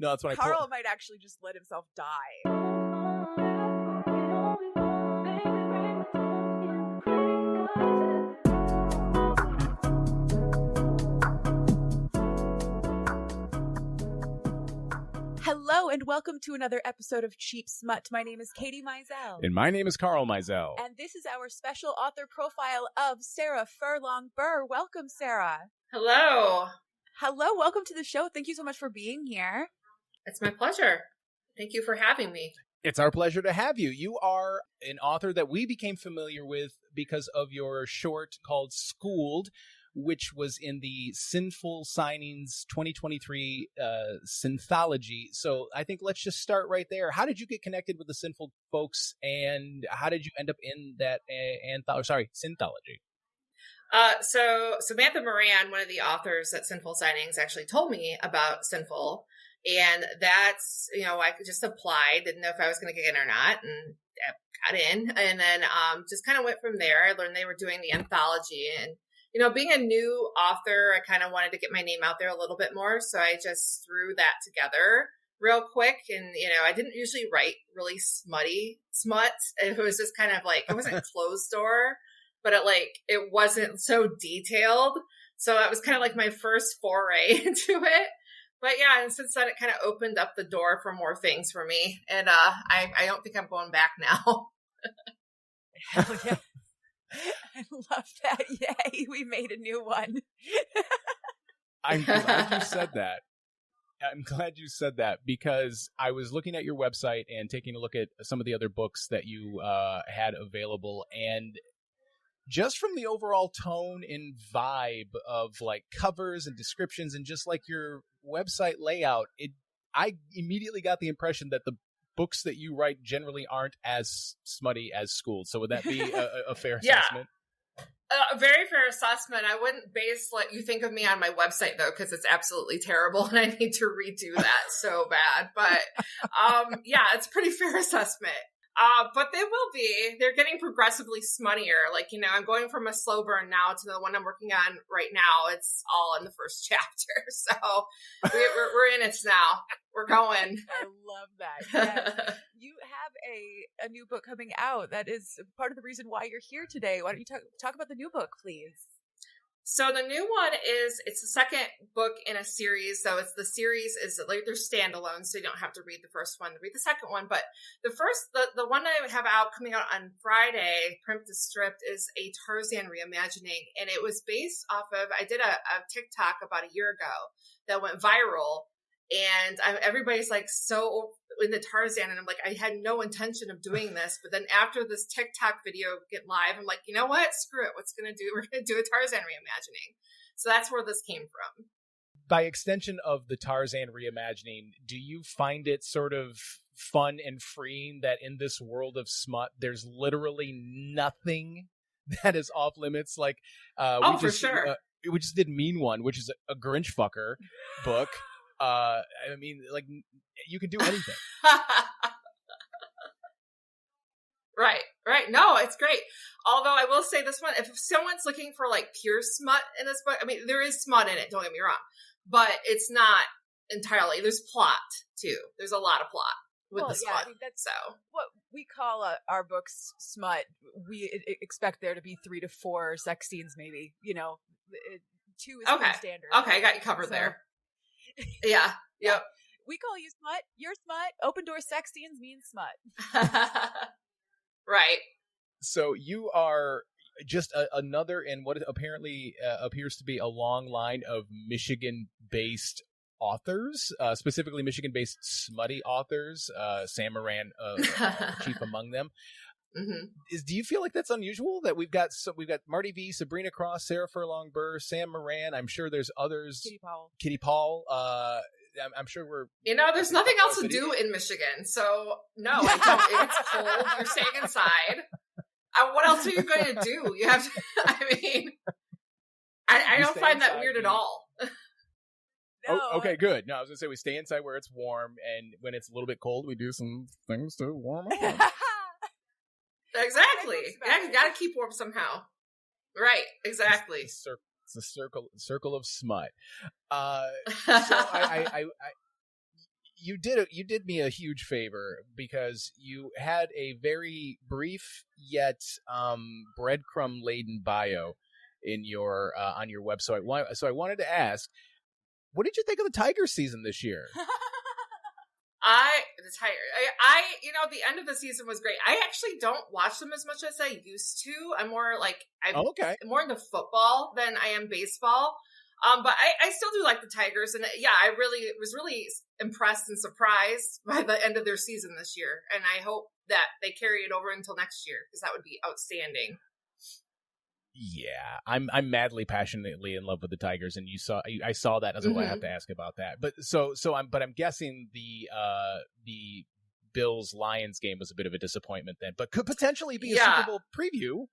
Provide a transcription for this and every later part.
No, that's what Carl might actually just let himself die. Hello and welcome to another episode of Cheap Smut. My name is Katie Mizell. And my name is Carl Mizell. And this is our special author profile of Sara Furlong Burr. Welcome, Sara. Hello. Hello, welcome to the show. Thank you so much for being here. It's my pleasure. Thank you for having me. It's our pleasure to have you. You are an author that we became familiar with because of your short called Schooled, which was in the Sinful Signings 2023 Synthology. So I think let's just start right there. How did you get connected with the Sinful folks, and how did you end up in that Synthology? So Samantha Moran, one of the authors at Sinful Signings, actually told me about Sinful. And that's, I just applied, didn't know if I was going to get in or not, and got in. And then just kind of went from there. I learned they were doing the anthology. And, being a new author, I kind of wanted to get my name out there a little bit more. So I just threw that together real quick. And, I didn't usually write really smut. It was just kind of like, it wasn't closed door, but it wasn't so detailed. So that was kind of like my first foray into it. But yeah, and since then it kind of opened up the door for more things for me. And I don't think I'm going back now. Hell yeah. I love that. Yay, we made a new one. I'm glad you said that. I'm glad you said that because I was looking at your website and taking a look at some of the other books that you had available, and just from the overall tone and vibe of like covers and descriptions and just like your website layout, I immediately got the impression that the books that you write generally aren't as smutty as Schooled. So would that be a fair assessment? A very fair assessment. I wouldn't base what you think of me on my website though, because it's absolutely terrible and I need to redo that so bad. But yeah, it's a pretty fair assessment. But they will be. They're getting progressively smuttier. I'm going from a slow burn now to the one I'm working on right now. It's all in the first chapter. So we're in it now. We're going. I love that. Yes. You have a new book coming out. That is part of the reason why you're here today. Why don't you talk about the new book, please? So the new one it's the second book in a series. So the series is they're standalone, so you don't have to read the first one to read the second one. But the one that I have coming out on Friday, Primp the Stripped, is a Tarzan reimagining. And it was based off of, I did a TikTok about a year ago that went viral. And everybody's so into Tarzan, and I'm I had no intention of doing this, but then after this TikTok video get live, I'm you know what? Screw it. What's gonna do? We're gonna do a Tarzan reimagining. So that's where this came from. By extension of the Tarzan reimagining, do you find it sort of fun and freeing that in this world of smut, there's literally nothing that is off limits? For sure. We just did Mean One, which is a Grinch fucker book. You can do anything. Right. No, it's great. Although I will say this one, if someone's looking for pure smut in this book, there is smut in it, don't get me wrong, but it's not entirely. There's plot too. There's a lot of plot with the smut. That's what we call our books smut. We expect there to be 3 to 4 sex scenes, maybe. 2 is pretty standard. Okay, I got you covered there. Yeah. Yep. We call you smut. You're smut. Open door sex scenes mean smut. Right. So you are just another in what apparently appears to be a long line of Michigan-based authors, specifically Michigan-based smutty authors. Sam Moran, chief among them. Mm-hmm. Do you feel like that's unusual that we've got Marty V, Sabrina Cross, Sara Furlong Burr, Sam Moran? I'm sure there's others. Kitty Paul. I'm sure we're. There's nothing else to do in Michigan, so no, I don't. It's cold. You're staying inside. What else are you going to do? You have to. I don't find that weird at all. No. Oh, okay, good. No, I was going to say we stay inside where it's warm, and when it's a little bit cold, we do some things to warm up. Exactly. Yeah, you got to keep warm somehow. Right. Exactly. It's a circle of smut. So I you did me a huge favor because you had a very brief yet breadcrumb laden bio in your on your website. So I wanted to ask, what did you think of the Tigers season this year? The end of the season was great. I actually don't watch them as much as I used to. I'm more more into football than I am baseball. But I still do like the Tigers, and I was really impressed and surprised by the end of their season this year, and I hope that they carry it over until next year because that would be outstanding. Yeah, I'm madly passionately in love with the Tigers, and I saw that. I have to ask about that. But I'm guessing the Bills Lions game was a bit of a disappointment then, but could potentially be a Super Bowl preview.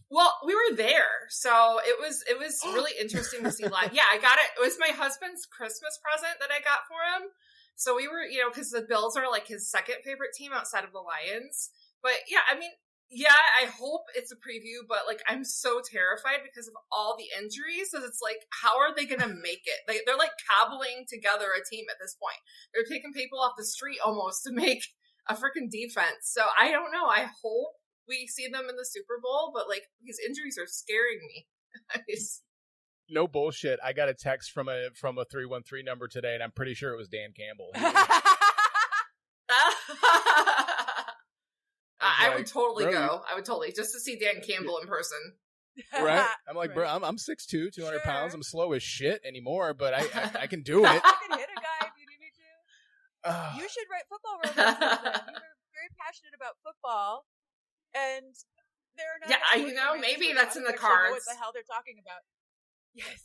Well, we were there, so it was really interesting to see live. Yeah, I got it. It was my husband's Christmas present that I got for him. So we were, because the Bills are like his second favorite team outside of the Lions. But I hope it's a preview, but like I'm so terrified because of all the injuries that it's like, how are they going to make it? They're like cobbling together a team at this point. They're taking people off the street almost to make a freaking defense. So I don't know. I hope we see them in the Super Bowl, but like these injuries are scaring me. No bullshit. I got a text from a 313 number today, and I'm pretty sure it was Dan Campbell. I would totally go. I would totally just to see Dan Campbell in person. Right? I'm like, bro, I'm 6'2", 200 pounds. I'm slow as shit anymore, but I can do it. You can hit a guy if you need me to. You should write football romance. You were very passionate about football. And they're not. Maybe that's in the cards. What the hell they're talking about? Yes.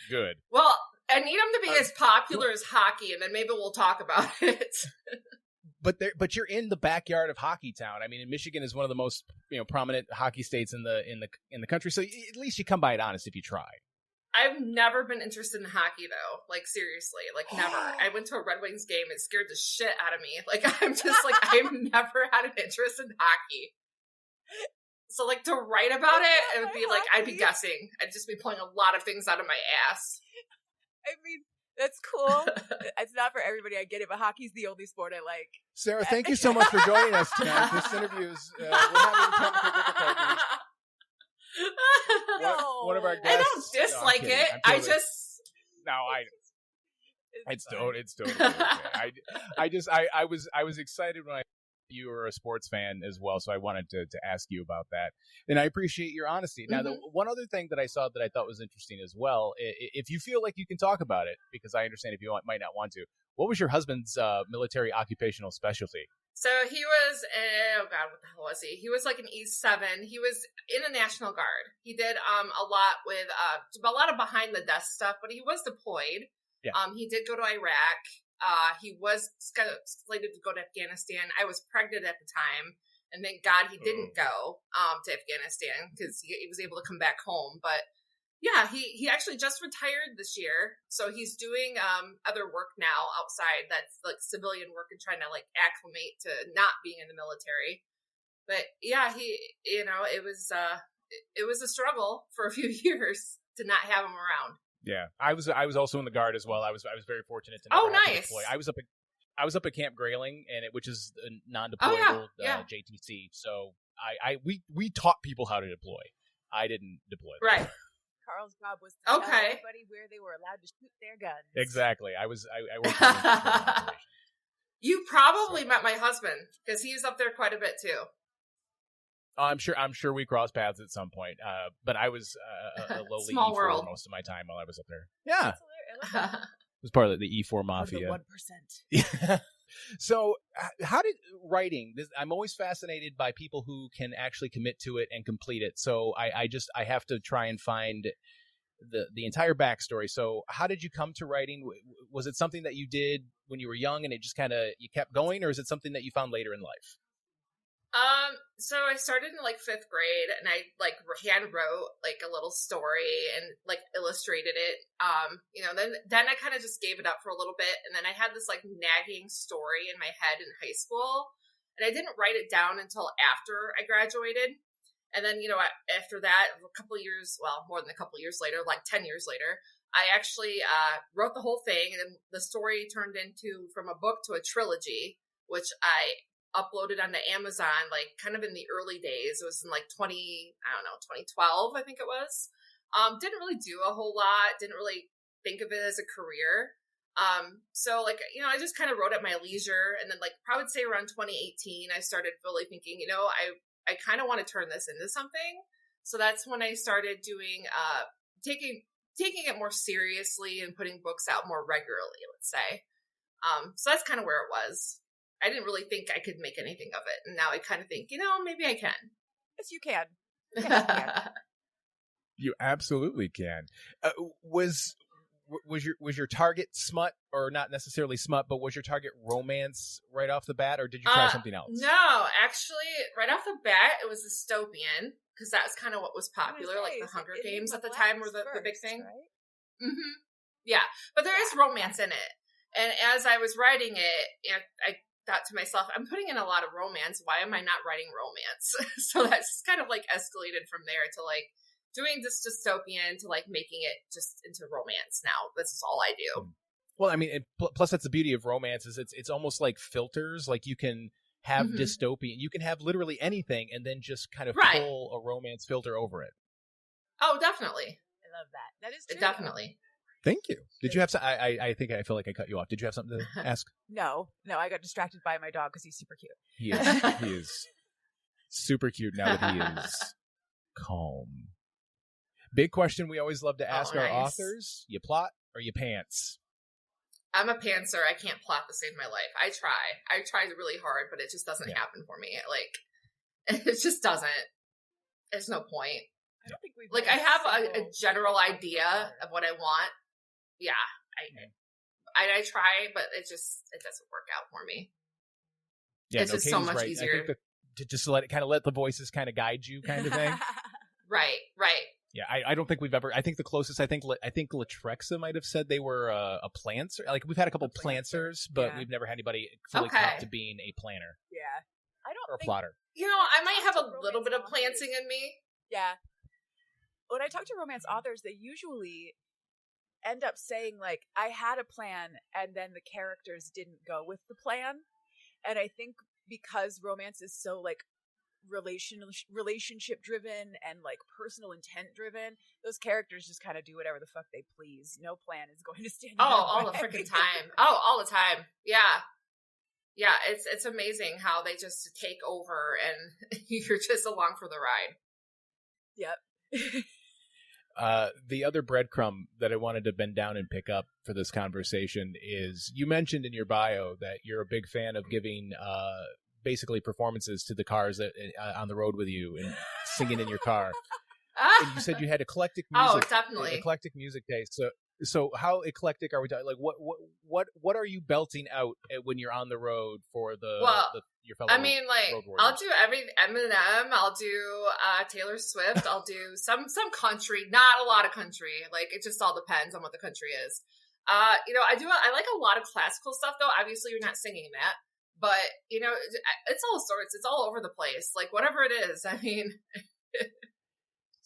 Good. Well, I need them to be as popular as hockey, and then maybe we'll talk about it. But you're in the backyard of Hockey Town. I mean, Michigan is one of the most prominent hockey states in the country. So at least you come by it honest if you try. I've never been interested in hockey, though. Like, seriously. Like, never. I went to a Red Wings game. It scared the shit out of me. Like, I'm just like, I've never had an interest in hockey. So, like, to write about it would be like, I'd be guessing. I'd just be pulling a lot of things out of my ass. I mean, that's cool. It's not for everybody. I get it, but hockey's the only sport I like. Sarah, thank you so much for joining us tonight. This interview is, we're having technical difficulties. No. One of our guests. I don't dislike it. It's totally okay. I was excited when you were a sports fan as well, so I wanted to ask you about that, and I appreciate your honesty. Now, the one other thing that I saw that I thought was interesting as well, if you feel like you can talk about it, because I understand if you might not want to. What was your husband's military occupational specialty? So he was, what the hell was he? He was like an E7. He was in a National Guard. He did a lot with a lot of behind the desk stuff, but he was deployed. Yeah. He did go to Iraq. He was slated to go to Afghanistan. I was pregnant at the time, and thank God he didn't go to Afghanistan because he was able to come back home. But yeah, he actually just retired this year, so he's doing other work now outside that's like civilian work and trying to like acclimate to not being in the military. But yeah, it was a struggle for a few years to not have him around. Yeah, I was also in the Guard as well. I was very fortunate to never have to deploy. I was up at Camp Grayling, which is a non-deployable JTC. So we taught people how to deploy. I didn't deploy. Right. Carl's job was to tell everybody where they were allowed to shoot their guns. Exactly. I worked in operations. You probably met my husband because he's up there quite a bit too. I'm sure we crossed paths at some point. But I was a lowly Small E4 world most of my time while I was up there. Yeah. It was part of the E4 mafia. 1%. Yeah. So how did writing, I'm always fascinated by people who can actually commit to it and complete it. So I have to try and find the entire backstory. So how did you come to writing? Was it something that you did when you were young and it just you kept going, or is it something that you found later in life? So I started in like 5th grade and I like hand wrote like a little story and like illustrated it. Then I kind of just gave it up for a little bit. And then I had this like nagging story in my head in high school and I didn't write it down until after I graduated. And then, after that, more than a couple years later, like 10 years later, I actually wrote the whole thing, and the story turned into from a book to a trilogy, which I uploaded onto Amazon, like kind of in the early days. It was in like 2012, I think it was. Didn't really do a whole lot. Didn't really think of it as a career. So like, I just kind of wrote at my leisure, and then like I would say around 2018, I started really thinking, I kind of want to turn this into something. So that's when I started doing, taking it more seriously and putting books out more regularly, let's say. So that's kind of where it was. I didn't really think I could make anything of it. And now I kind of think, maybe I can. Yes, you can. Yes, you can. You absolutely can. Was your target smut, or not necessarily smut, but was your target romance right off the bat, or did you try something else? No, actually, right off the bat, it was dystopian, because that was kind of what was popular, like the Hunger Games at the time were the big thing. Right? Mm-hmm. Yeah, but there is romance in it. And as I was writing it, I thought to myself, I'm putting in a lot of romance. Why am I not writing romance? So that's kind of like escalated from there to like doing this dystopian to like making it just into romance now. This is all I do. Well, I mean, plus that's the beauty of romance is it's almost like filters. Like you can have dystopian, you can have literally anything, and then just kind of pull a romance filter over it. Oh, definitely. I love that. That is true. Definitely. Thank you. Did you have some? I feel like I cut you off. Did you have something to ask? No, I got distracted by my dog because he's super cute. He is super cute now that he is calm. Big question we always love to ask our authors: you plot or you pants? I'm a pantser. I can't plot to save my life. I try really hard, but it just doesn't happen for me. Like, it just doesn't. There's no point. I don't think we've like, I have a general idea of what I want. Yeah, I try, but it doesn't work out for me. Yeah, it's just so much easier. I think to just let the voices kind of guide you, kind of thing. Right. Yeah, I don't think we've ever. I think the closest. I think Latrexa might have said they were a planter. Like we've had a couple planters, but we've never had anybody fully cop to being a planner. Yeah, I don't. Or a plotter. I might have a little bit of planting in me. Yeah. When I talk to romance authors, they usually end up saying like, "I had a plan, and then the characters didn't go with the plan." And I think because romance is so like relationship driven and like personal intent driven, those characters just kind of do whatever the fuck they please. No plan is going to stand. All the freaking time. All the time. Yeah. It's amazing how they just take over and you're just along for the ride. Yep. The other breadcrumb that I wanted to bend down and pick up for this conversation is you mentioned in your bio that you're a big fan of giving basically performances to the cars that on the road with you and singing in your car. And you said you had eclectic music. Oh, definitely. Eclectic music taste. So how eclectic are we talking? Like what are you belting out when you're on the road for your fellow? I mean, like I'll do every Eminem. I'll do Taylor Swift. I'll do some country. Not a lot of country. Like it just all depends on what the country is. I like a lot of classical stuff though. Obviously, you're not singing that. But, it's all sorts. It's all over the place. Like, whatever it is. I mean.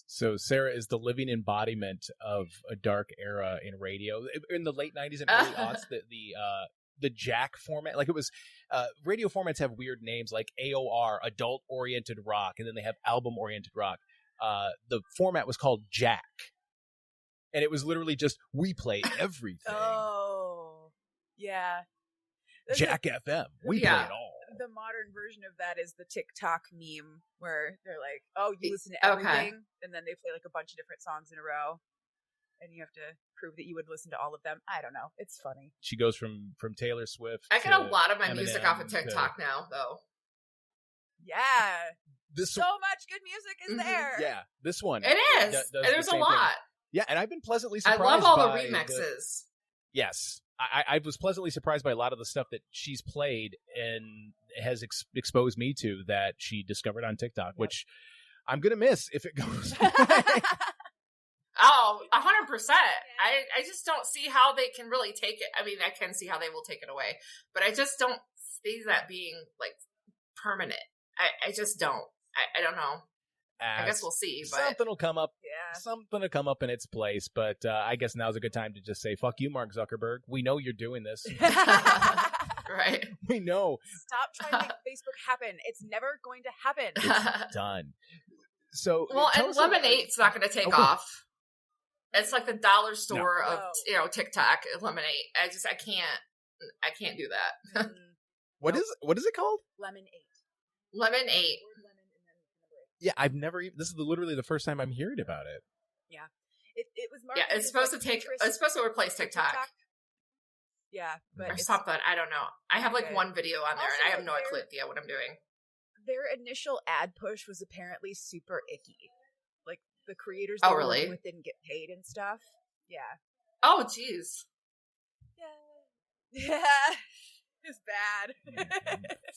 So, Sarah is the living embodiment of a dark era in radio. In the late 90s and early aughts, the Jack format, like it was, radio formats have weird names like AOR, adult-oriented rock, and then they have album-oriented rock. The format was called Jack. And it was literally just, we play everything. Oh, yeah. Jack FM. We play it all. The modern version of that is the TikTok meme where they're like, oh, you listen to everything. And then they play like a bunch of different songs in a row. And you have to prove that you would listen to all of them. I don't know. It's funny. She goes from Taylor Swift. I get a lot of my music off of TikTok now, though. Yeah. So much good music is there. Yeah. This one. It is. And there's a lot. Thing. Yeah. And I've been pleasantly surprised. I love all the remixes. Yes. I was pleasantly surprised by a lot of the stuff that she's played and has exposed me to that she discovered on TikTok, which I'm going to miss if it goes away. Oh, 100%. I just don't see how they can really take it. I mean, I can see how they will take it away, but I just don't see that being like permanent. I just don't. I don't know. I guess we'll see. But Something will come up. Yeah. Something will come up in its place. But I guess now's a good time to just say, fuck you, Mark Zuckerberg. We know you're doing this. right. We know. Stop trying to make Facebook happen. It's never going to happen. It's done. So and Lemonade's not going to take off. It's like the dollar store of TikTok. Lemonade. I can't do that. What is it called? Lemonade. Lemonade. Yeah, I've never even. This is literally the first time I'm hearing about it. Yeah, it was marketed. Yeah, it's supposed to replace TikTok. Yeah, but or something. I don't know. I have like one video on there, and I have no idea what I'm doing. Their initial ad push was apparently super icky. Like the creators really? with didn't get paid and stuff. Yeah. Oh, jeez. Yeah. It's bad.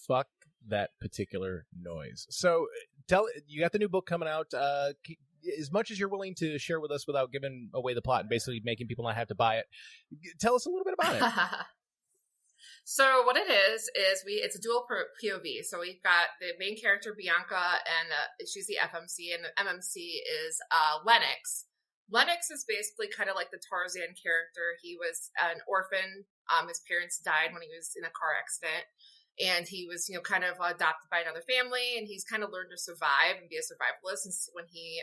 Fuck that particular noise. So you got the new book coming out. As much as you're willing to share with us without giving away the plot and basically making people not have to buy it, tell us a little bit about it. So what it is it's a dual POV. So we've got the main character Bianca, and she's the FMC, and the MMC is Lennox. Lennox is basically kind of like the Tarzan character. He was an orphan. His parents died when he was in a car accident. And he was, kind of adopted by another family, and he's kind of learned to survive and be a survivalist. And when he,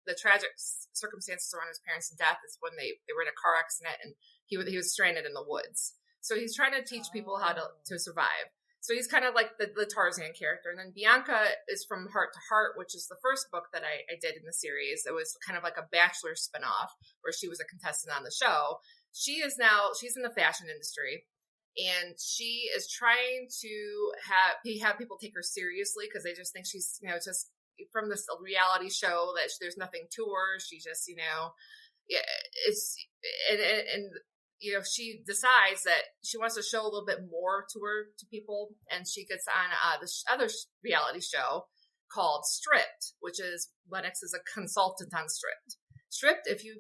the tragic circumstances around his parents' death is when they were in a car accident, and he was stranded in the woods. So he's trying to teach people how to survive. So he's kind of like the Tarzan character. And then Bianca is from Heart to Heart, which is the first book that I did in the series. It was kind of like a Bachelor spinoff where she was a contestant on the show. She's in the fashion industry. And she is trying to have people take her seriously because they just think she's, just from this reality show that there's nothing to her. She just, she decides that she wants to show a little bit more to people. And she gets on this other reality show called Stripped, which is Lennox is a consultant on Stripped. Stripped, if you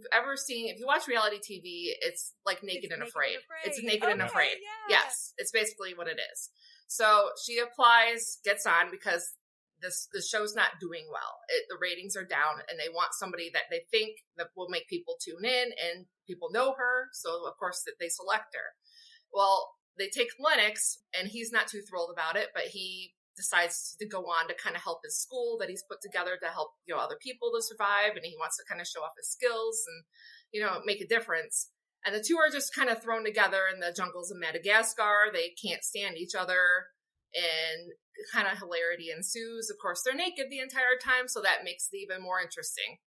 watch reality TV, it's like Naked and Afraid. It's Naked and Afraid. Yeah. Yes, it's basically what it is. So she applies, gets on because the show's not doing well. The ratings are down, and they want somebody that they think that will make people tune in, and people know her. So of course they select her. Well, they take Lennox, and he's not too thrilled about it, but he decides to go on to kind of help his school that he's put together to help other people to survive, and he wants to kind of show off his skills and make a difference. And the two are just kind of thrown together in the jungles of Madagascar. They can't stand each other, and kind of hilarity ensues. Of course, they're naked the entire time, so that makes it even more interesting.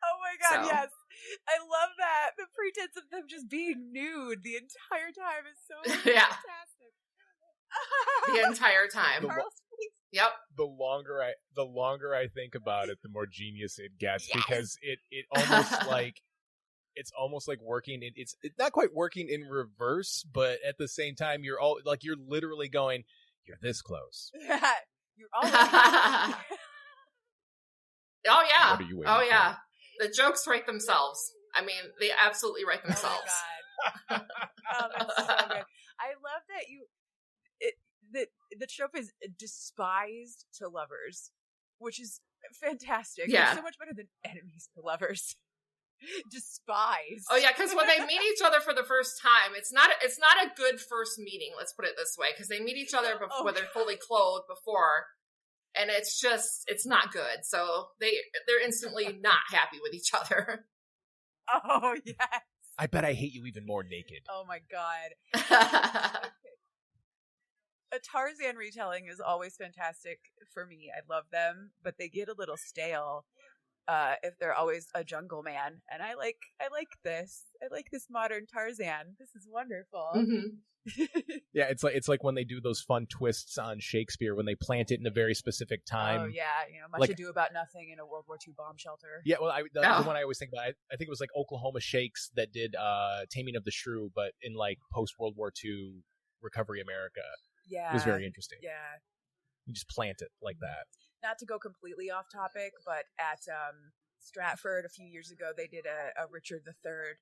Oh my god, yes. I love that. The pretense of them just being nude the entire time is so fantastic. The entire time. Yep. The longer I think about it, the more genius it gets, because it it's almost like working in, it's not quite working in reverse, but at the same time you're literally going, you're this close. You're all Oh yeah. What are you waiting oh yeah. for? The jokes write themselves. I mean, they absolutely write themselves. Oh my god. Oh, that's so good. I love that the trope is despised to lovers, which is fantastic. Yeah. It's so much better than enemies to lovers. Despised. Oh yeah, because when they meet each other for the first time, it's not a good first meeting. Let's put it this way, because they meet each other before they're fully clothed before, and it's not good. So they're instantly not happy with each other. Oh yes. I bet I hate you even more naked. Oh my god. A Tarzan retelling is always fantastic for me. I love them, but they get a little stale if they're always a jungle man. And I like this. I like this modern Tarzan. This is wonderful. Mm-hmm. Yeah, it's like when they do those fun twists on Shakespeare when they plant it in a very specific time. Oh yeah, Much Ado About Nothing in a World War II bomb shelter. Yeah, well, the one I always think about, I think it was like Oklahoma Shakes that did Taming of the Shrew, but in like post World War II recovery America. Yeah, it was very interesting. Yeah, you just plant it like that. Not to go completely off topic, but at Stratford a few years ago, they did a Richard III,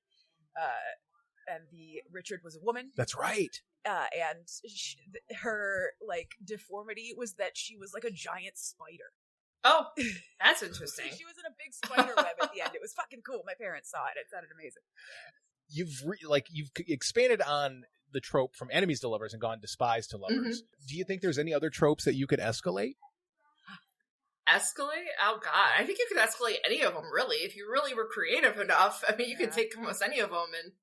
and the Richard was a woman. That's right. And her like deformity was that she was like a giant spider. Oh, that's interesting. She was in a big spider web at the end. It was fucking cool. My parents saw it. It sounded amazing. You've expanded on the trope from enemies to lovers and gone to spies to lovers. Do you think there's any other tropes that you could escalate? Escalate? Oh God, I think you could escalate any of them really if you really were creative enough. I mean, you could take almost any of them, and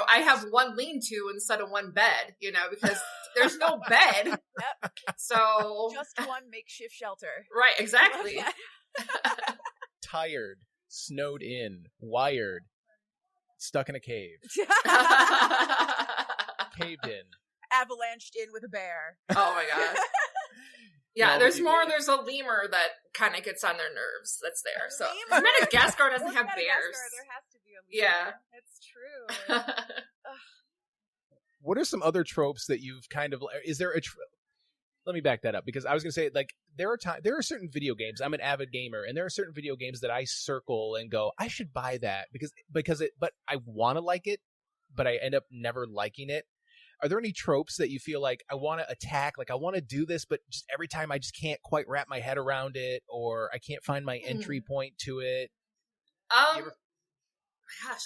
I have one lean-to instead of one bed. Because there's no bed. Yep. So just one makeshift shelter. Right, exactly. Tired, snowed in, wired, stuck in a cave, caved in, avalanched in with a bear. Oh my God. Yeah, No, there's a lemur that kind of gets on their nerves. That's there. So Madagascar doesn't have bears. There has to be a lemur. Yeah, it's true. What are some other tropes that you've kind of? Is there a? Let me back that up, because I was going to say, like, there are certain video games. I'm an avid gamer, and there are certain video games that I circle and go, I should buy that but I want to like it, but I end up never liking it. Are there any tropes that you feel like I want to attack? Like, I want to do this, but just every time I just can't quite wrap my head around it, or I can't find my entry point to it. Gosh,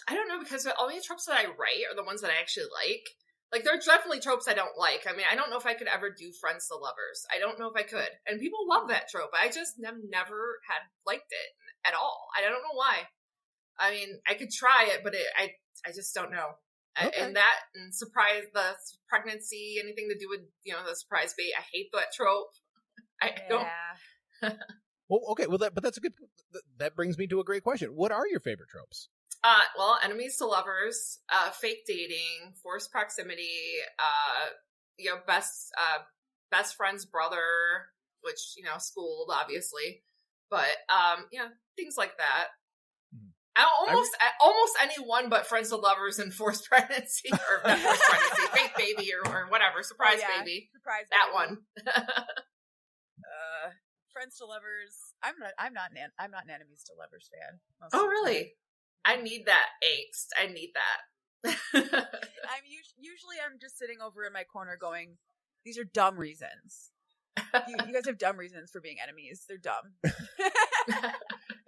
I don't know, because all the tropes that I write are the ones that I actually like. Like, there are definitely tropes I don't like. I mean, I don't know if I could ever do friends to lovers. I don't know if I could. And people love that trope. I just never had liked it at all. I don't know why. I mean, I could try it, but I just don't know. Okay. And surprise, the pregnancy, anything to do with, the surprise bait. I hate that trope. I don't. Well, okay. Well, that's a good, that brings me to a great question. What are your favorite tropes? Well, enemies to lovers, fake dating, forced proximity, best friend's brother, which, schooled, obviously, but, things like that. Almost anyone but friends to lovers and forced pregnancy, or not forced pregnancy, fake baby, or whatever, surprise baby. Surprise that baby. One. Friends to lovers. I'm not an enemies to lovers fan. Oh, really? I need that angst. I need that. I'm just sitting over in my corner going, these are dumb reasons. You guys have dumb reasons for being enemies. They're dumb.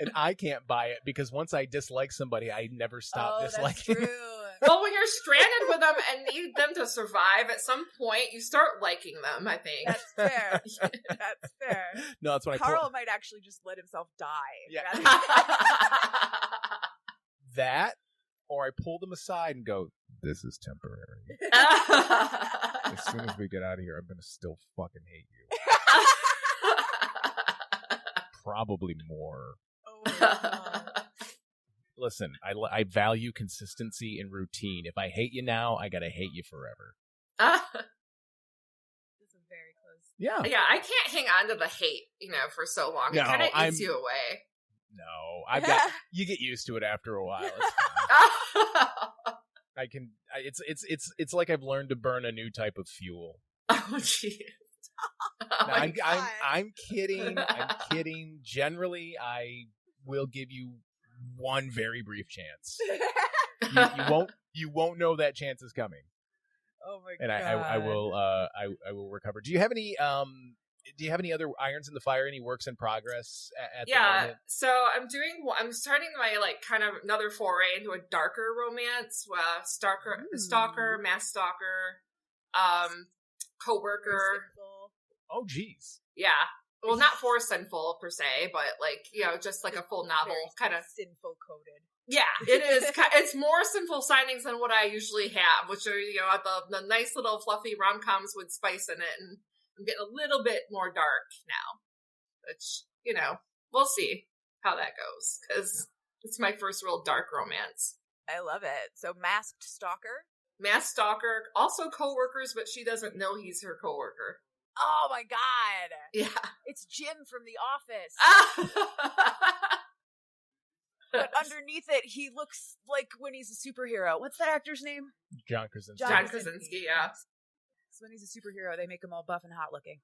And I can't buy it, because once I dislike somebody, I never stop disliking. That's true. Well, when you're stranded with them and need them to survive, at some point you start liking them, I think. That's fair. That's fair. No, that's when Carl might actually just let himself die. Yeah. That, or I pull them aside and go, this is temporary. As soon as we get out of here, I'm going to still fucking hate you. Probably more. Oh my God. Listen, I value consistency and routine. If I hate you now, I got to hate you forever. This is very close. Yeah. Yeah, I can't hang on to the hate, for so long. No, it kind of eats you away. No, you get used to it after a while. It's like I've learned to burn a new type of fuel. Oh, jeez. I'm kidding. I'm kidding. Generally, I will give you one very brief chance. You won't know that chance is coming. Oh my and God. And I will recover. Do you have any other irons in the fire? Any works in progress at the moment? So I'm starting my kind of another foray into a darker romance. Stalker, mass stalker, coworker. Oh, geez. Yeah. Well, not for sinful per se, but just like a full novel kind of sinful coded. Yeah, it is. It's more sinful sightings than what I usually have, which are the nice little fluffy rom-coms with spice in it, and I'm getting a little bit more dark now, which we'll see how that goes, because it's my first real dark romance. I love it. So masked stalker, also coworkers, but she doesn't know he's her coworker. Oh my God. Yeah. It's Jim from The Office. But underneath it, he looks like when he's a superhero. What's that actor's name? John Krasinski. John Krasinski, yeah. So when he's a superhero, they make him all buff and hot looking.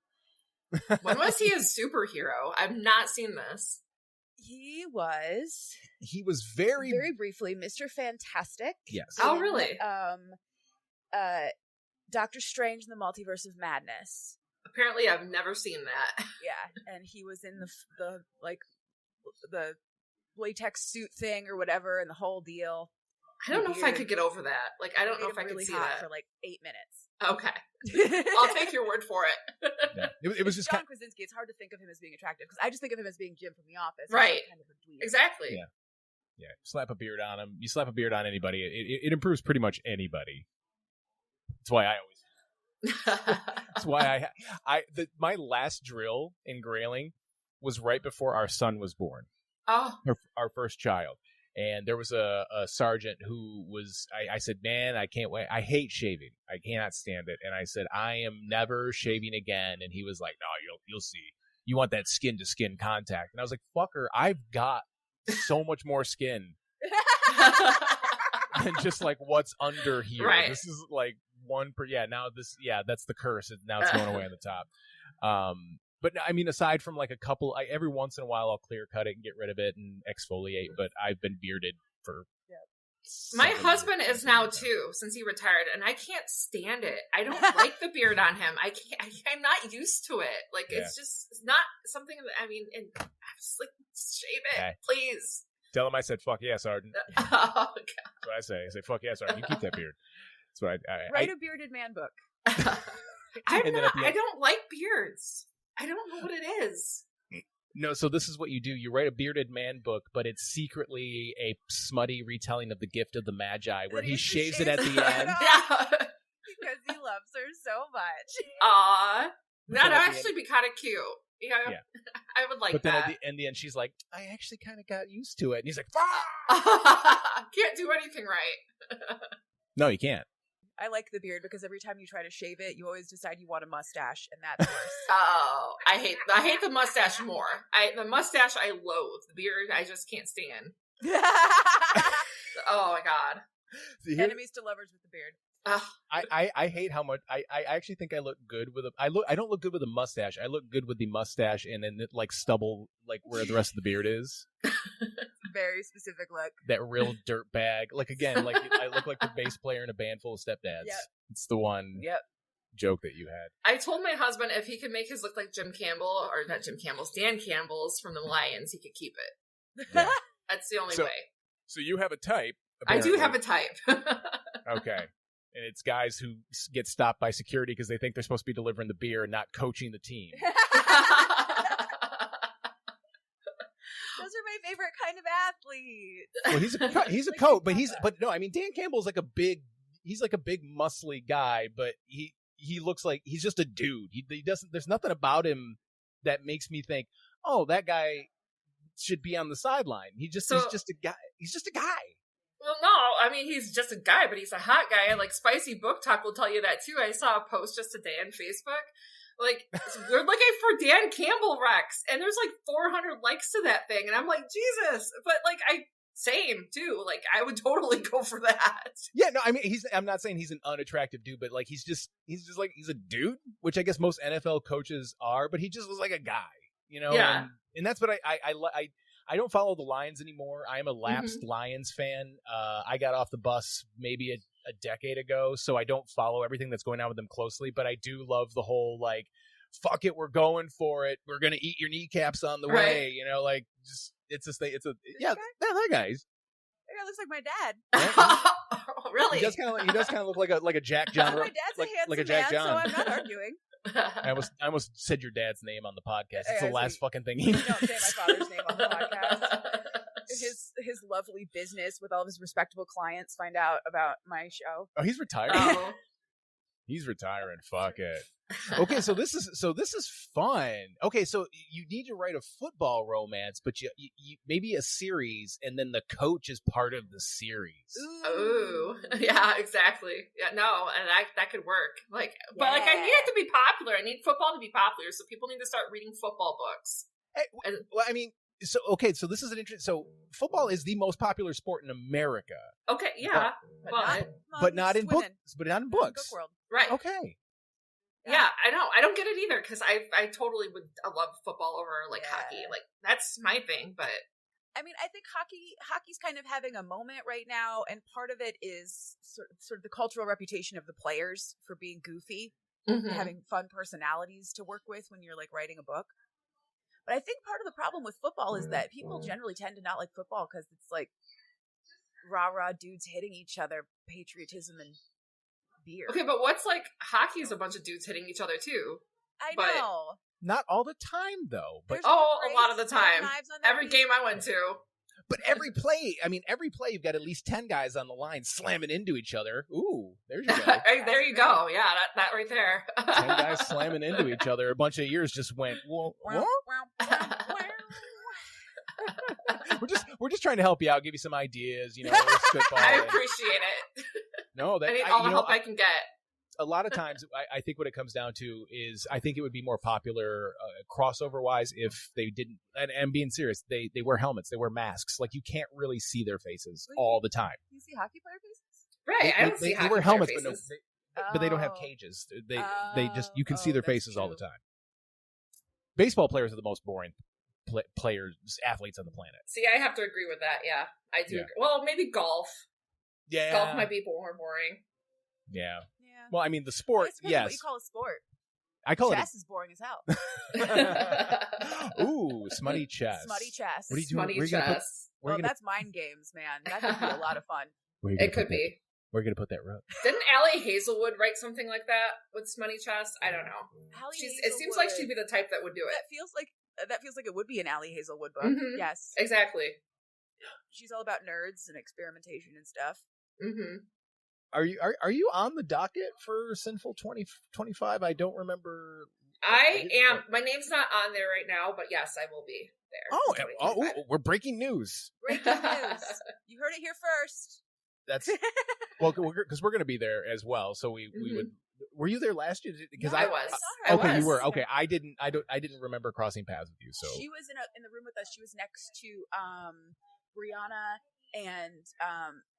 When was he a superhero? I've not seen this. He was very briefly Mr. Fantastic. Yes. Oh, really? Doctor Strange in the Multiverse of Madness. Apparently, I've never seen that. Yeah, and he was in the latex suit thing or whatever, and the whole deal. I don't know if I could get over that. Like, I don't know if I could see that for like 8 minutes. Okay, I'll take your word for it. Yeah. It was just John Krasinski. It's hard to think of him as being attractive because I just think of him as being Jim from The Office, right? Kind of a dweeb. Exactly. Yeah. Slap a beard on him. You slap a beard on anybody, it improves pretty much anybody. That's why I always. That's why my last drill in grailing was right before our son was born. Oh, our first child. And there was a sergeant who was, I said, man, I can't wait. I hate shaving. I cannot stand it. And I said, I am never shaving again. And he was like, no, you'll see. You want that skin to skin contact. And I was like, fucker, I've got so much more skin than just like what's under here. Right. This is like that's the curse. Now it's going away on the top. But I mean, aside from like a couple, every once in a while I'll clear cut it and get rid of it and exfoliate. But I've been bearded for. My husband is now too, since he retired, and I can't stand it. I don't like the beard on him. I'm not used to it. Like it's not something that and I'm just like, shave it, please. Tell him I said, "Fuck yeah, Sergeant." Oh God. That's what I say. I say, "Fuck yeah, Sergeant." You keep that beard. That's what I write a bearded man book. I don't like beards. I don't know what it is. No, so this is what you do. You write a bearded man book, but it's secretly a smutty retelling of the gift of the Magi, where he shaves it at the end. Yeah. Because he loves her so much. Aw. That'd actually be kind of cute. Yeah. I would like but that. But then at the end, she's like, I actually kind of got used to it. And he's like, can't do anything right. No, you can't. I like the beard because every time you try to shave it, you always decide you want a mustache, and that's worse. Oh, I hate the mustache more. The mustache I loathe. The beard I just can't stand. Oh my God. See, enemies to lovers with the beard. I hate how much I actually think I look good with I don't look good with a mustache. I look good with the mustache and then like stubble, like where the rest of the beard is. Very specific look. That real dirt bag. Like again, like I look like the bass player in a band full of stepdads. Yep. It's the one joke that you had. I told my husband if he could make his look like Jim Campbell, or not Jim Campbell's, Dan Campbell's from the Lions, he could keep it. Yeah. That's the only way. So you have a type. Apparently. I do have a type. Okay. And it's guys who get stopped by security because they think they're supposed to be delivering the beer and not coaching the team. Those are my favorite kind of athletes. Well, he's a coach, but no, I mean Dan Campbell's like a big muscly guy, but he looks like he's just a dude. He doesn't. There's nothing about him that makes me think, oh, that guy should be on the sideline. He's just a guy. He's just a guy. Well, no, I mean, he's just a guy, but he's a hot guy. Like, Spicy Book Talk will tell you that, too. I saw a post just today on Facebook. Like, we're looking for Dan Campbell Rex, and there's, like, 400 likes to that thing. And I'm like, Jesus. But, like, same, too. Like, I would totally go for that. Yeah, no, I mean, I'm not saying he's an unattractive dude, but, like, he's just like, he's a dude, which I guess most NFL coaches are, but he just looks like a guy, you know? Yeah. And that's what I don't follow the Lions anymore. I am a lapsed Lions fan. I got off the bus maybe a decade ago, so I don't follow everything that's going on with them closely, but I do love the whole, like, fuck it, we're going for it. We're going to eat your kneecaps on the way, you know, like, just, it's that guy. That guy looks like my dad. Right? Really? He does kind of look like a Jack John. My dad's a handsome like a Jack man, John. so I'm not arguing. I almost said your dad's name on the podcast. It's the last fucking thing you don't say my father's name on the podcast. His lovely business with all of his respectable clients find out about my show. Oh, he's retired. Oh. He's retiring. Fuck it. Okay, so this is fun. Okay, so you need to write a football romance, but you maybe a series, and then the coach is part of the series. Ooh, yeah, exactly. Yeah, no, and that could work. Like, but like, I need it to be popular. I need football to be popular, so people need to start reading football books. Well, I mean, so this is an interesting. So football is the most popular sport in America. Okay, yeah, but not in books. But not in books. Book world, right? Okay. Yeah, I know. I don't get it either because I totally would love football over like hockey. Like that's my thing. But I mean, I think hockey's kind of having a moment right now, and part of it is sort of the cultural reputation of the players for being goofy. having fun personalities to work with when you're like writing a book. But I think part of the problem with football is that people generally tend to not like football because it's like rah-rah dudes hitting each other, patriotism and beer. Okay, but what's like hockey is a bunch of dudes hitting each other too. I but- know. Not all the time, though. But There's a lot of the time. knives on their Every feet. game I went to. but every play, you've got at least 10 guys on the line slamming into each other. Ooh, there you go. There you go. Yeah, that right there. 10 guys slamming into each other. A bunch of ears just went, well, what? We're just trying to help you out, give you some ideas, spitball. I appreciate it. No, I need all the help I can get. A lot of times, I think what it comes down to is I think it would be more popular crossover-wise if they didn't, and I'm being serious, they wear helmets, they wear masks. Like, you can't really see their faces all the time. You see hockey player faces? Right, I don't see hockey They wear player helmets, faces. but they don't have cages. They just, you can see their that's faces all the true. time. Baseball players are the most boring athletes on the planet. See, I have to agree with that. Yeah, I do. Yeah. Agree. Well, maybe golf. Yeah. Golf might be more boring. Yeah. Yeah. Well, I mean, the sport, It's yes. what you call a sport. I call Chess is boring as hell. it. Ooh, smutty chess. Smutty chess. What are you doing? Smutty Where are you gonna put- chess. where are Well, you gonna- that's mind games, man. That could be a lot of fun. where are you gonna It could put that- be. Where are you going to put that rug? Didn't Allie Hazelwood write something like that with Smutty Chess? I don't know. Hallie It seems like Hazelwood. she'd be the type that would do it. That feels like it would be an Allie Hazelwood book. Mhm. Yes, Exactly. she's all about nerds and experimentation and stuff. Mm-hmm. Are you on the docket for Sinful 2025? I don't remember. I am. My name's not on there right now, but yes, I will be there. in 2025. We're breaking news. Breaking news. You heard it here first. That's well, because we're going to be there as well. So we would. Were you there last year? Because No, I was. saw her. I Okay, was. you were. Okay, I didn't remember crossing paths with you. So She was in the room with us. She was next to Brianna and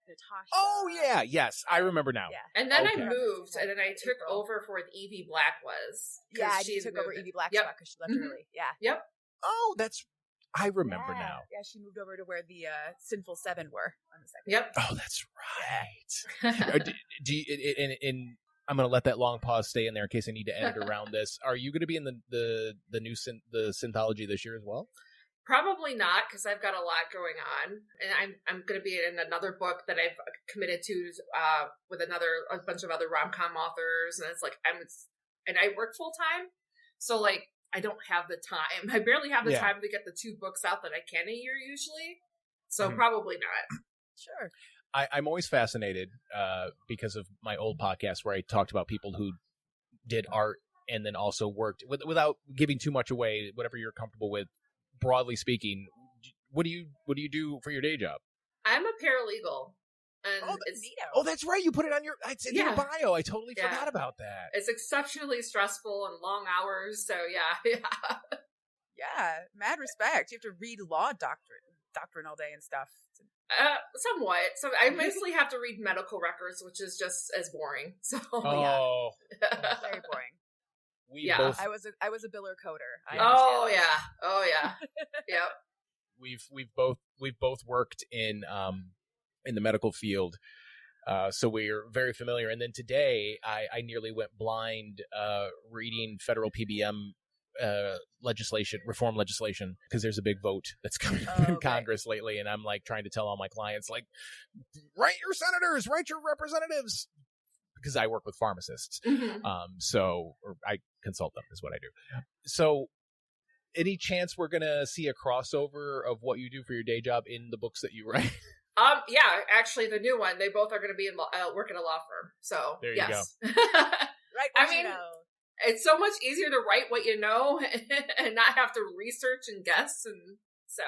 Natasha. Oh yeah, yes, I remember now. Yeah. And then Okay. I moved, and then I took April. over for what Evie Black was. 'cause Yeah, she she took over moved. Evie Black's Yep. spot because she left Mhm. early. Yeah. Oh, I remember Yeah. now. Yeah, she moved over to where the Sinful Seven were on the second. Yep. Oh, that's right. Do you, and I'm going to let that long pause stay in there in case I need to edit around this. Are you going to be in the new the Synthology this year as well? Probably not, because I've got a lot going on, and I'm going to be in another book that I've committed to with a bunch of other rom-com authors, and it's like I work full time, so like I don't have the time. I barely have the Yeah. time to get the 2 books out that I can a year usually, so Mhm. probably not. Sure. I'm always fascinated because of my old podcast where I talked about people who did art and then also worked without giving too much away, whatever you're comfortable with. Broadly speaking, what do you do for your day job? I'm a paralegal, and Neato. That's right. You put it on your it's in your Yeah. bio. I totally Yeah. forgot about that. it's exceptionally stressful and long hours. So yeah. Yeah, mad respect. You have to read law doctrine all day and stuff. Somewhat. So I mostly have to read medical records, which is just as boring. So Oh, Very boring. we Yeah. both I was a biller coder. I Oh understand. yeah. Oh yeah. Yep. we've both worked in the medical field, so we're very familiar. And then today, I nearly went blind reading federal PBM reform legislation, because there's a big vote that's coming up in okay. Congress lately, and I'm like trying to tell all my clients, like, write your senators, write your representatives, because I work with pharmacists. Mhm. Or I consult them is what I do. So any chance we're going to see a crossover of what you do for your day job in the books that you write? Yeah, actually, the new one, they both are going to be work at a law firm. So There you yes. Right. I what you mean, know. It's so much easier to write what you know and not have to research and guess, and so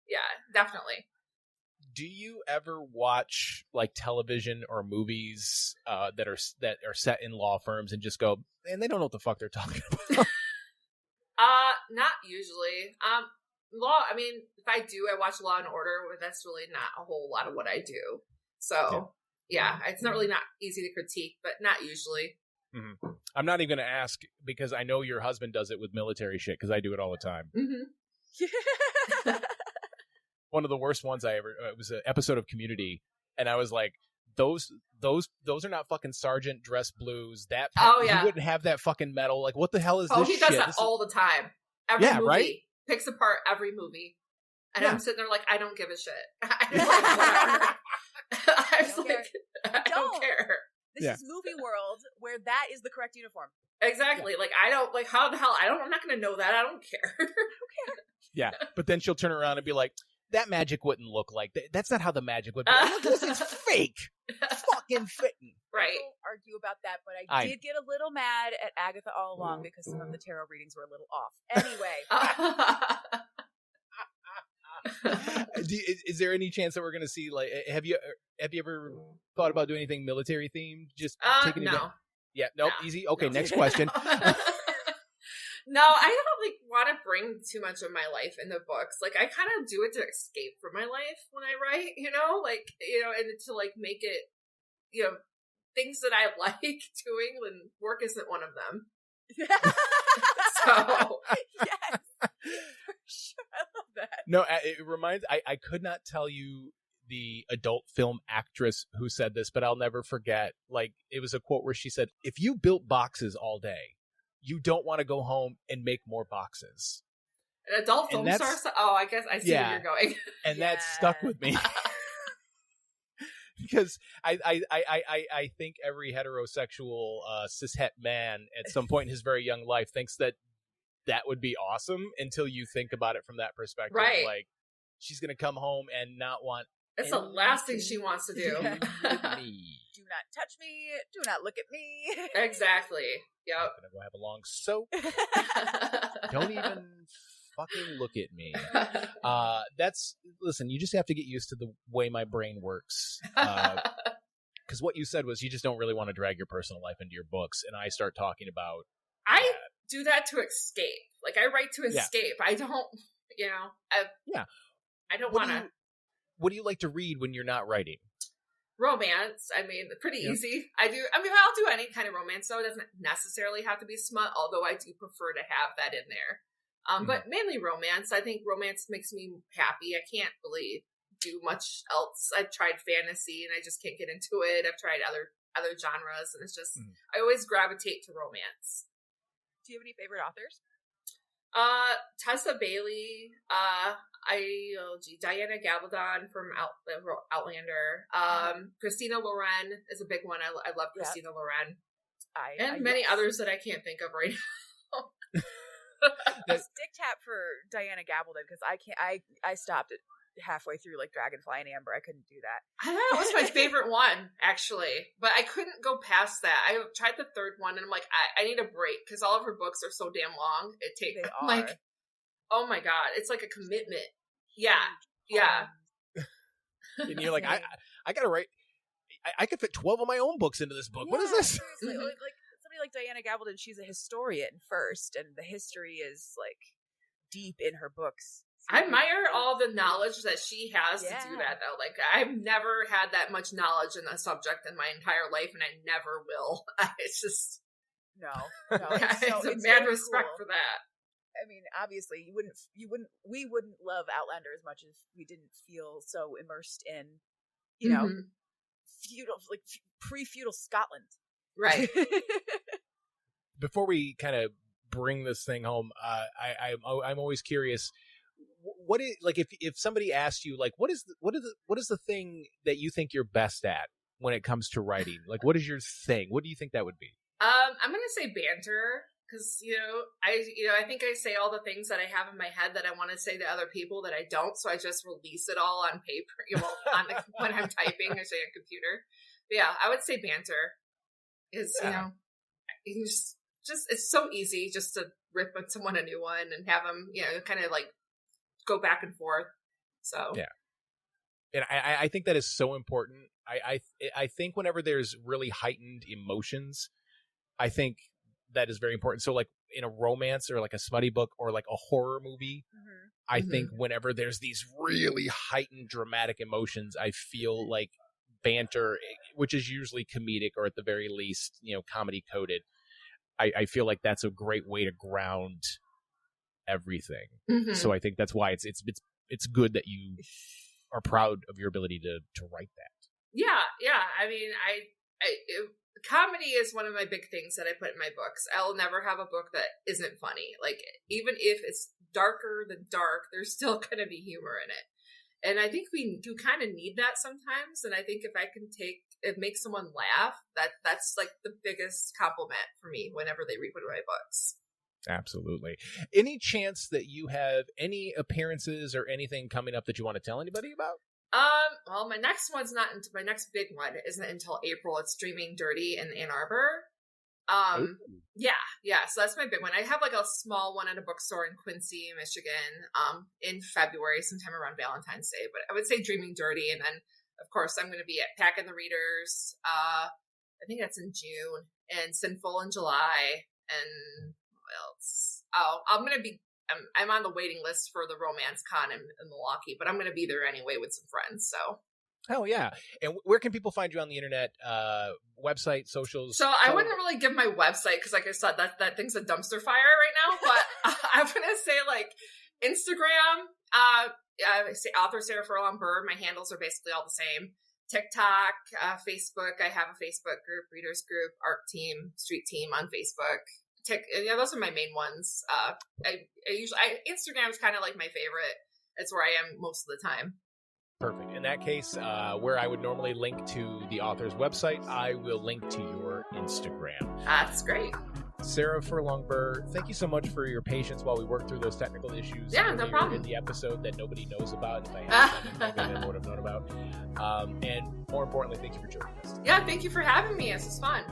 yeah, definitely. Do you ever watch like television or movies that are set in law firms and just go, man, they don't know what the fuck they're talking about? Not usually. Law. I mean, if I do, I watch Law and Order, but that's really not a whole lot of what I do. So yeah, it's not easy to critique, but not usually. Mm-hmm. I'm not even going to ask because I know your husband does it with military shit, because I do it all the time. Mm-hmm. One of the worst ones I ever it was an episode of Community, and I was like, those are not fucking sergeant dress blues. That yeah. He wouldn't have that fucking medal. Like, what the hell is this? He does shit? that all the time. Every movie. Right? Picks apart every movie. And I'm sitting there like, I don't give a shit. I'm like, I don't care. This is movie world where that is the correct uniform. Exactly. Like, I don't, like, how the hell? I'm not going to know that. I don't care. Yeah. But then she'll turn around and be like, that magic wouldn't look like that. That's not how the magic would be. This is fake. It's fucking fitting. Right. We'll argue about that, but I did get a little mad at Agatha all along because some of the tarot readings were a little off. Anyway. Is there any chance that we're going to see, like, have you ever thought about doing anything military themed? Just taking it down? Yeah, nope, no. Easy. Okay, next question. No, I don't like want to bring too much of my life in the books. Like, I kind of do it to escape from my life when I write, and to like make it, things that I like doing when work isn't one of them. So yes, for sure, I love that. No, it reminds. I could not tell you the adult film actress who said this, but I'll never forget. Like, it was a quote where she said, "If you built boxes all day, you don't want to go home and make more boxes." An adult film star? Oh, I guess I see where you're going. And that stuck with me. Because I think every heterosexual cishet man at some point in his very young life thinks that would be awesome until you think about it from that perspective. Right. Like, she's going to come home and not want... It's the last thing she wants to do. Yeah. Do not touch me. Do not look at me. Exactly. Yep. I'm going to go have a long soap. Don't even fucking look at me. Listen, you just have to get used to the way my brain works. Because what you said was you just don't really want to drag your personal life into your books. And I start talking about... I do that to escape. Like, I write to escape. I don't, I don't want to... What do you like to read when you're not writing? Romance. I mean, pretty easy. I'll do any kind of romance, so it doesn't necessarily have to be smut, although I do prefer to have that in there. But mainly romance. I think romance makes me happy. I can't really do much else. I've tried fantasy and I just can't get into it. I've tried other genres, and it's just I always gravitate to romance. Do you have any favorite authors? Tessa Bailey, Diana Gabaldon from Outlander. Christina Loren is a big one. I love Christina Loren. And many others that I can't think of right now. Stick tap for Diana Gabaldon, because I stopped it halfway through, like Dragonfly and Amber. I couldn't do that. I know, it was my favorite one, actually, but I couldn't go past that. I tried the third one, and I'm like, I need a break, because all of her books are so damn long. Like, oh my god, it's like a commitment. Yeah. And you're like, I gotta write. I could fit 12 of my own books into this book. Yeah, what is this? Seriously, like somebody like Diana Gabaldon, she's a historian first, and the history is like deep in her books. I admire all the knowledge that she has to do that, though. Like, I've never had that much knowledge in the subject in my entire life, and I never will. It's just... No. It's mad respect for that. I mean, obviously, we wouldn't love Outlander as much if we didn't feel so immersed in, feudal, like pre-feudal Scotland. Right. Before we kind of bring this thing home, I'm always curious. What is, like, if somebody asked you, like, what is the thing that you think you're best at when it comes to writing? Like, what is your thing? What do you think that would be? I'm gonna say banter, because I think I say all the things that I have in my head that I want to say to other people that I don't, so I just release it all on paper. When I'm typing, I say on computer. But yeah, I would say banter is you can just it's so easy just to rip on someone a new one and have them kind of like go back and forth. So yeah, and I think that is so important. I think whenever there's really heightened emotions, I think that is very important. So like in a romance or like a smutty book or like a horror movie, I think whenever there's these really heightened dramatic emotions, I feel like banter, which is usually comedic or at the very least comedy coded, I feel like that's a great way to ground everything. So I think that's why it's good that you are proud of your ability to write that. Yeah. I mean, comedy is one of my big things that I put in my books. I'll never have a book that isn't funny. Like, even if it's darker than dark, there's still going to be humor in it. And I think we do kind of need that sometimes. And I think if I can make someone laugh, that's like the biggest compliment for me whenever they read one of my books. Absolutely. Any chance that you have any appearances or anything coming up that you want to tell anybody about? Well, my next big one isn't until April. It's Dreaming Dirty in Ann Arbor. Yeah. So that's my big one. I have like a small one at a bookstore in Quincy, Michigan, in February, sometime around Valentine's Day. But I would say Dreaming Dirty, and then of course I'm going to be at Packing the Readers. I think that's in June, and Sinful in July, and what else? Oh, I'm on the waiting list for the Romance Con in Milwaukee, but I'm going to be there anyway with some friends. So. Oh, yeah. And where can people find you on the internet? Website, socials? So I wouldn't really give my website because, like I said, that thing's a dumpster fire right now. But I'm going to say, like, Instagram, I say author Sara Furlong Burr. My handles are basically all the same. TikTok, Facebook. I have a Facebook group, readers group, art team, street team on Facebook. Those are my main ones. Instagram is kind of like my favorite. It's where I am most of the time. Perfect. In that case, where I would normally link to the author's website, I will link to your Instagram. That's great. Sara Furlong Burr, thank you so much for your patience while we work through those technical issues. Yeah, no problem. In the episode that nobody knows about. If I had maybe I would have known about. And more importantly, thank you for joining us. Yeah, thank you for having me. This was fun.